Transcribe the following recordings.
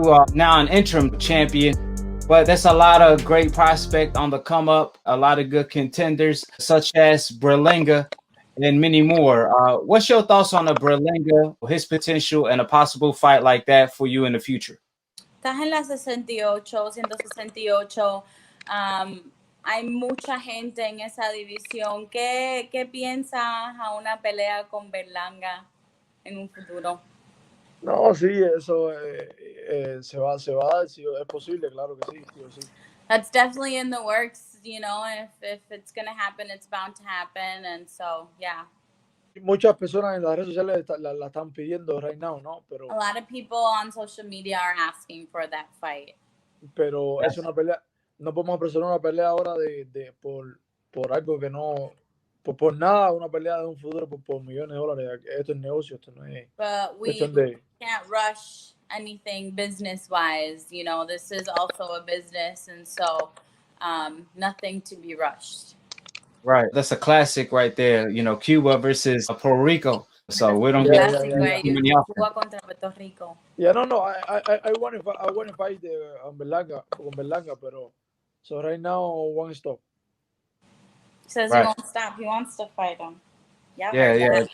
you are now an interim champion, but there's a lot of great prospect on the come up, a lot of good contenders such as Berlanga and many more. What's your thoughts on the Berlanga, his potential, and a possible fight like that for you in the future? Estás en la 68, 168. Hay mucha gente en esa división. ¿Qué piensas a una pelea con Berlanga en un futuro? No, sí, eso se va a dar, si es posible, claro que sí, sí o sí. That's definitely in the works, you know, if it's going to happen, it's bound to happen, and so, yeah. Muchas personas en las redes sociales la están pidiendo right now, ¿no? Pero, a lot of people on social media are asking for that fight. Pero es una pelea, no podemos apresurar una pelea ahora por algo que no, por nada, una pelea de un futuro por millones de dólares. Esto es negocio, esto no es cuestión de... can't rush anything business-wise, you know, this is also a business, and so nothing to be rushed. Right, that's a classic right there, you know, Cuba versus Puerto Rico. So we don't get Cuba contra Puerto Rico. Yeah, no, I want to fight Berlanga, pero so right now one stop. He says he won't stop. He wants to fight him. Yeah.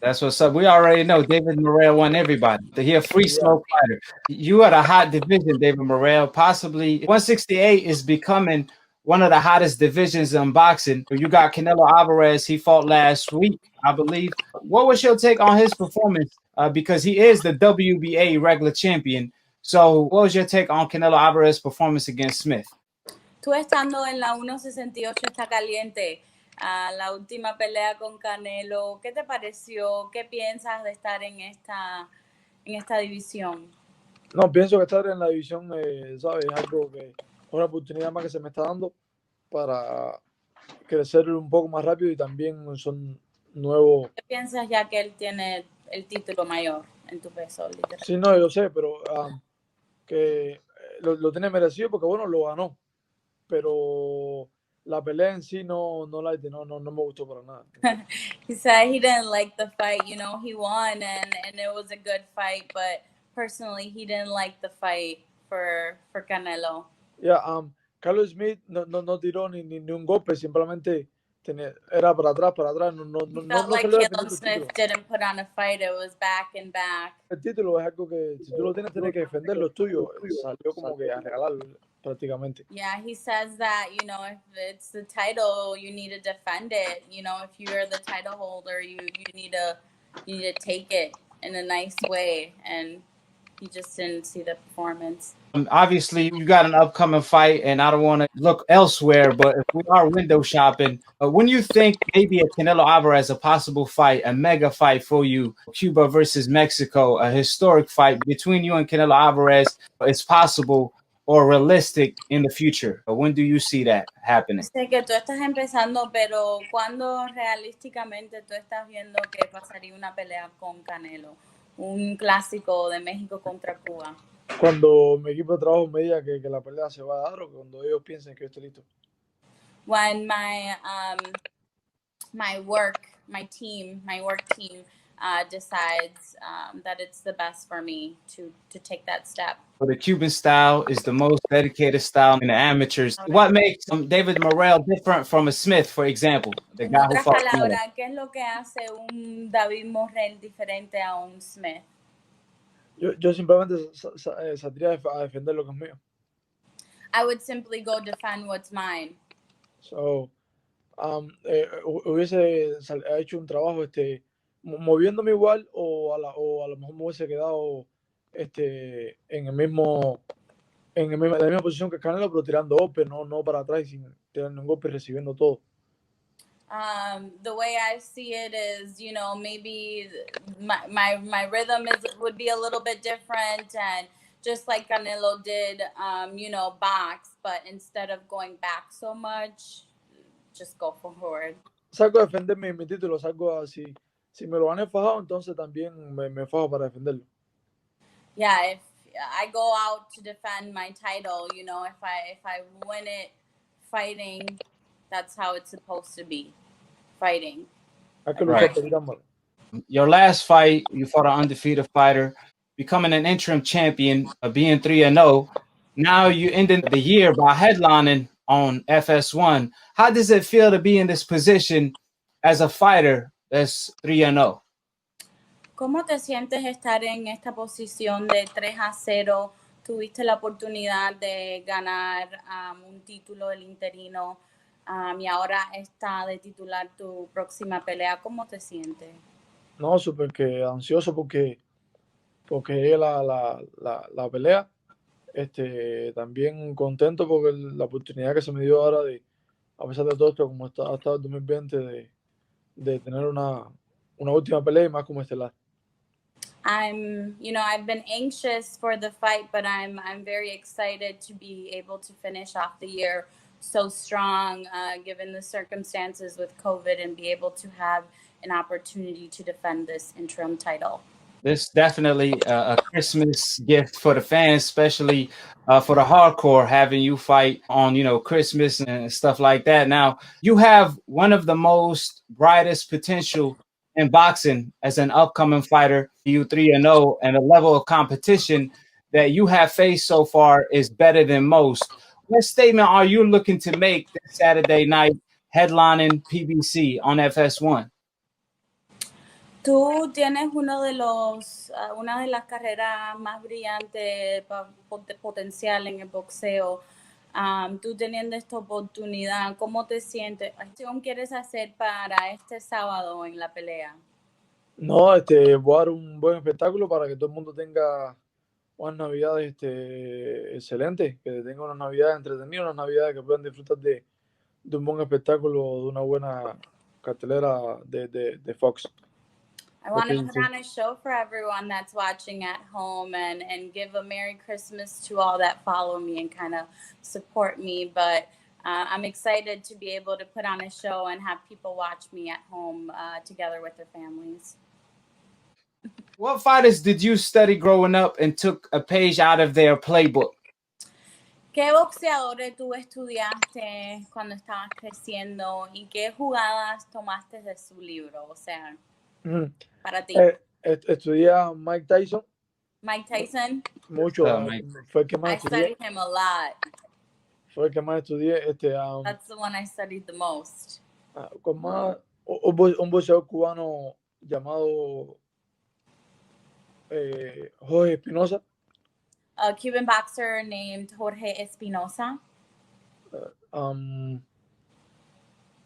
That's what's up. We already know David Morrell won everybody. He's a free smoke fighter. You are a hot division, David Morrell. Possibly 168 is becoming one of the hottest divisions in boxing. You got Canelo Alvarez. He fought last week, I believe. What was your take on his performance? Because he is the WBA regular champion. So what was your take on Canelo Alvarez's performance against Smith? Tú estando en la 168 está caliente. La última pelea con Canelo, ¿qué te pareció? ¿Qué piensas de estar en esta división? No, pienso que estar en la división, ¿sabes? Es algo que una oportunidad más que se me está dando para crecer un poco más rápido y también son nuevos. ¿Qué piensas ya que él tiene el título mayor en tu peso? Literal? Sí, no, yo sé, pero que lo tiene merecido porque, bueno, lo ganó. Pero la pelea en sí no me gustó para nada. He said he didn't like the fight. You know, he won and it was a good fight, but personally he didn't like the fight for Canelo. Yeah, Carlos Smith no tiró ni un golpe, simplemente era para atrás. No like Caleb Smith didn't put on a fight, it was back and back. El título es algo que si tú lo tienes que defender lo tuyo. Salió como que a regalarlo prácticamente. Yeah, he says that, you know, if it's the title, you need to defend it. You know, if you're the title holder, you need to take it in a nice way, and he just didn't see the performance. Obviously, you got an upcoming fight, and I don't want to look elsewhere, but if we are window shopping, when you think maybe a Canelo Alvarez, a possible fight, a mega fight for you, Cuba versus Mexico, a historic fight between you and Canelo Alvarez, is possible or realistic in the future? When do you see that happening? Sé que tú estás empezando, pero ¿cuándo realísticamente tú estás viendo que pasaría una pelea con Canelo? Un clásico de México contra Cuba. Cuando mi equipo de trabajo me diga que la pelea se va a dar o cuando ellos piensen que yo estoy listo. When my work team decides that it's the best for me to take that step. Well, the Cuban style is the most dedicated style in the amateurs. What makes David Morrell different from a Smith, for example? The guy who fought Canelo? ¿Qué es lo que hace un David Morrell diferente a un Smith? Yo simplemente saldría a defender lo que es mío. I would simply go defend what's mine. So, hubiese hecho un trabajo moviéndome igual o a lo mejor me hubiese quedado en la misma posición que Canelo, pero tirando golpes, no para atrás, sin tirar un golpe y recibiendo todo. The way I see it is, you know, maybe my rhythm would be a little bit different, and just like Canelo did, you know, box, but instead of going back so much, just go forward. Salgo a defender mi título, salgo así. Si me lo han fajado, entonces también me fajo para defenderlo. Yeah, if I go out to defend my title, you know, if I win it fighting, that's how it's supposed to be, fighting. Right. Your last fight, you fought an undefeated fighter. becoming an interim champion, being 3-0. Now you ended the year by headlining on FS1. How does it feel to be in this position as a fighter that's 3-0? ¿Cómo te sientes estar en esta posición de 3-0? Tuviste la oportunidad de ganar un título del interino y ahora está de titular tu próxima pelea. ¿Cómo te sientes? No, súper que ansioso porque llegue la pelea. También contento porque la oportunidad que se me dio ahora de, a pesar de todo esto, como ha estado el 2020, de tener una última pelea y más como estelar. I've been anxious for the fight, but I'm very excited to be able to finish off the year so strong, given the circumstances with COVID, and be able to have an opportunity to defend this interim title. This definitely a Christmas gift for the fans, especially for the hardcore, having you fight on, Christmas and stuff like that. Now, you have one of the most brightest potential in boxing as an upcoming fighter, you 3-0, and the level of competition that you have faced so far is better than most. What statement are you looking to make this Saturday night headlining PBC on FS1? Tú tienes una de las carreras más brillantes de potencial en el boxeo. Tú teniendo esta oportunidad, ¿cómo te sientes? ¿Qué quieres hacer para este sábado en la pelea? No, voy a dar un buen espectáculo para que todo el mundo tenga unas navidades excelentes, que tengan unas navidades entretenidas, unas navidades que puedan disfrutar de un buen espectáculo, de una buena cartelera de Fox. I want to put on a show for everyone that's watching at home and give a Merry Christmas to all that follow me and kind of support me. But I'm excited to be able to put on a show and have people watch me at home together with their families. What fighters did you study growing up and took a page out of their playbook? ¿Qué boxeadores tú estudiaste cuando estabas creciendo y qué jugadas tomaste de su libro? O sea, para ti. Estudié a Mike Tyson. Mike Tyson? Mucho. Fue el que más estudié. I studied him a lot. Fue el que más estudié. That's the one I studied the most. Con más, un boxeador cubano llamado Jorge Espinosa. A Cuban boxer named Jorge Espinosa.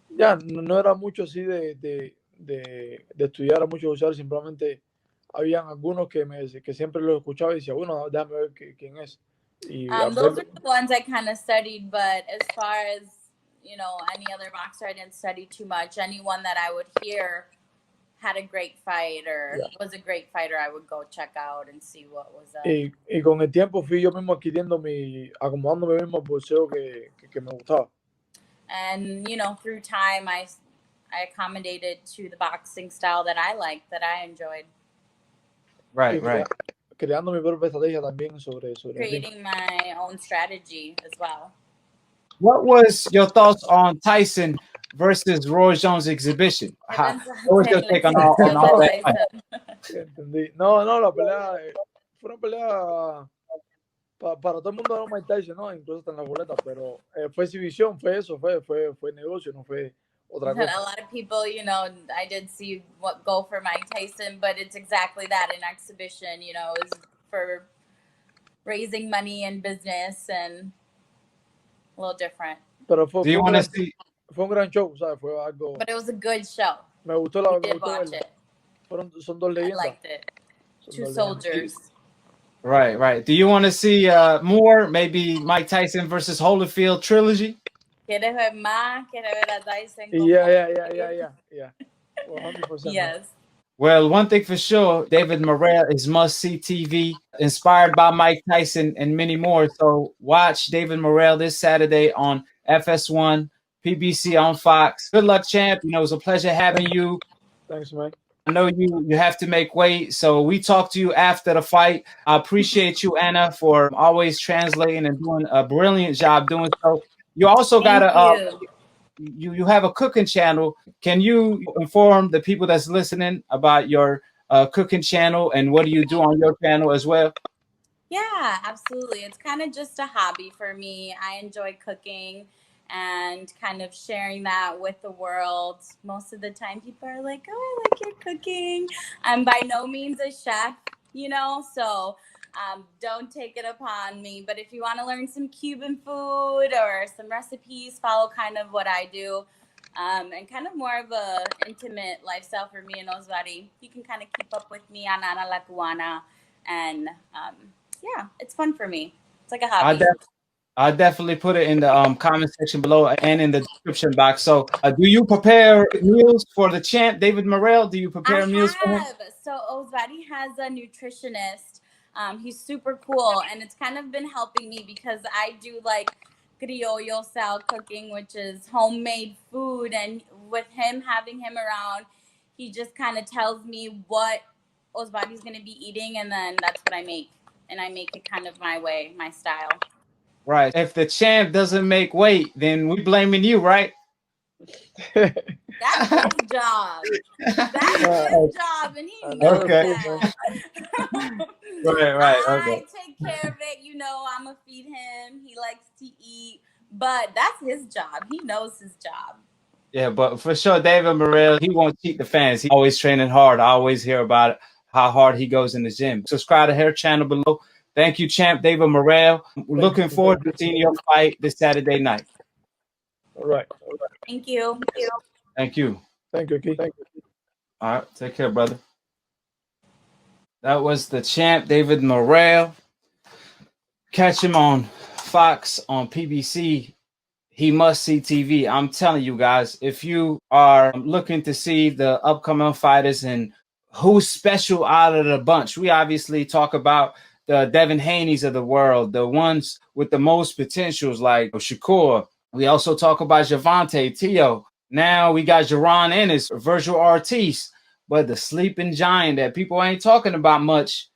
Ya, no era mucho así de estudiar a muchos boxeadores, simplemente habían algunos que siempre los escuchaba y decía, bueno, déjame ver quién es. Those are the ones I kind of studied, but as far as, any other boxer, I didn't study too much. Anyone that I would hear had a great fight or was a great fighter, I would go check out and see what was up. Y con el tiempo fui yo mismo acomodándome mismo al boxeo que me gustaba. And, through time, I accommodated to the boxing style that I liked, that I enjoyed. Right. Creando mi propia estrategia también sobre creating my own strategy as well. What was your thoughts on Tyson versus Roy Jones exhibition? What was your take on all that? Entendí. No, la pelea fue una pelea para todo el mundo era Mike Tyson, ¿no? Incluso hasta en la boleta, pero fue exhibición, fue eso, fue negocio, no fue otra cosa. A lot of people, I did see what go for Mike Tyson, but it's exactly that, an exhibition, it was for raising money and business and a little different. Pero fue un gran show, ¿sabes? Fue algo. But it was a good show. Me gustó son dos leyendas. I liked it. Two soldiers. Right. Do you want to see more? Maybe Mike Tyson versus Holyfield trilogy? ¿Quieres ver más? ¿Quieres ver a Tyson? Yeah. 100%. Yes. Well, one thing for sure, David Morrell is must-see TV, inspired by Mike Tyson and many more. So watch David Morrell this Saturday on FS1, PBC on Fox. Good luck, champ. It was a pleasure having you. Thanks, Mike. I know you have to make weight, so we talk to you after the fight. I appreciate you, Anna, for always translating and doing a brilliant job doing so. You also got you have a cooking channel. Can you inform the people that's listening about your cooking channel, and what do you do on your channel as well? Yeah, absolutely. It's kind of just a hobby for me. I enjoy cooking and kind of sharing that with the world. Most of the time, people are like, "Oh, I like your cooking." I'm by no means a chef, you know, so don't take it upon me. But if you want to learn some Cuban food or some recipes, follow kind of what I do. And kind of more of a intimate lifestyle for me and Osvaldi. You can kind of keep up with me on Ana La Cubana, and yeah, it's fun for me. It's like a hobby. I'll definitely put it in the comment section below and in the description box. So, do you prepare meals for the champ, David Morrell? Do you prepare meals for him? So Osvaldi has a nutritionist. He's super cool, and it's kind of been helping me because I do like criollo style cooking, which is homemade food. And with him, having him around, he just kind of tells me what Osvaldi's going to be eating, and then that's what I make. And I make it kind of my way, my style. Right. If the champ doesn't make weight, then we blaming you, right? That's his job. That's his job, and he knows that. Right. I take care of it. You know, I'm going to feed him. He likes to eat, but that's his job. He knows his job. Yeah, but for sure, David Morrell, he won't cheat the fans. He's always training hard. I always hear about it, how hard he goes in the gym. Subscribe to her channel below. Thank you, champ David Morrell. Looking forward to seeing your fight this Saturday night. All right. Thank you. Thank you. Thank you, Keith. All right. Take care, brother. That was the champ, David Morrell. Catch him on Fox, on PBC. He must see TV. I'm telling you guys, if you are looking to see the upcoming fighters and who's special out of the bunch, we obviously talk about the Devin Haney's of the world, the ones with the most potentials like Shakur. We also talk about Javante, Tio. Now we got Jaron Ennis, Virgil Ortiz. But the sleeping giant that people ain't talking about much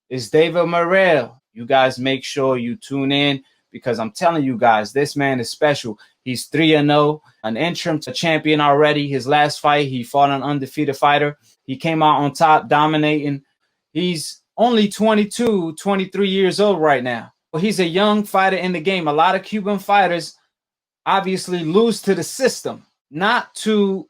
is David Morrell. You guys make sure you tune in because I'm telling you guys, this man is special. He's 3-0, an interim champion already. His last fight, he fought an undefeated fighter. He came out on top, dominating. He's only 22, 23 years old right now. He's a young fighter in the game. A lot of Cuban fighters obviously lose to the system, not to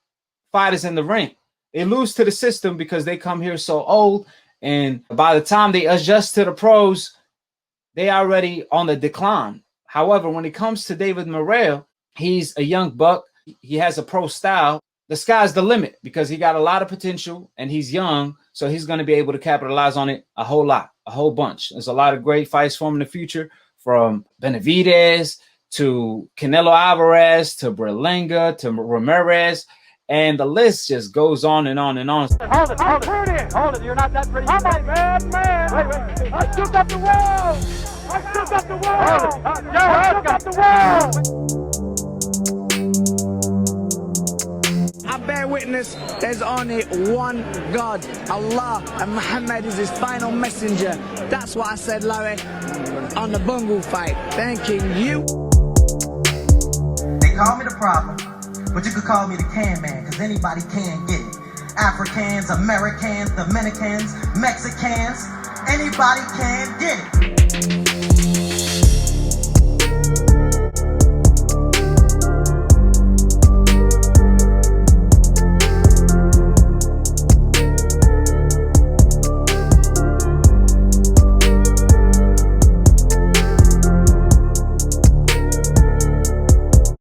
fighters in the ring. They lose to the system because they come here so old, and by the time they adjust to the pros, they already on the decline. However, when it comes to David Morrell, he's a young buck. He has a pro style. The sky's the limit because he got a lot of potential and he's young, so he's going to be able to capitalize on it a whole lot, a whole bunch. There's a lot of great fights for him in the future, from Benavidez to Canelo Alvarez to Berlanga to Ramirez. And the list just goes on and on and on. Hold it. You're not that pretty. I'm a bad man. Wait. I shook up the world. I shook up the world. I bear witness, there's only one God, Allah, and Muhammad is his final messenger. That's what I said, Larry, on the Bungle fight. Thanking you. They call me the problem. But you could call me the can man, cause anybody can get it. Africans, Americans, Dominicans, Mexicans, anybody can get it.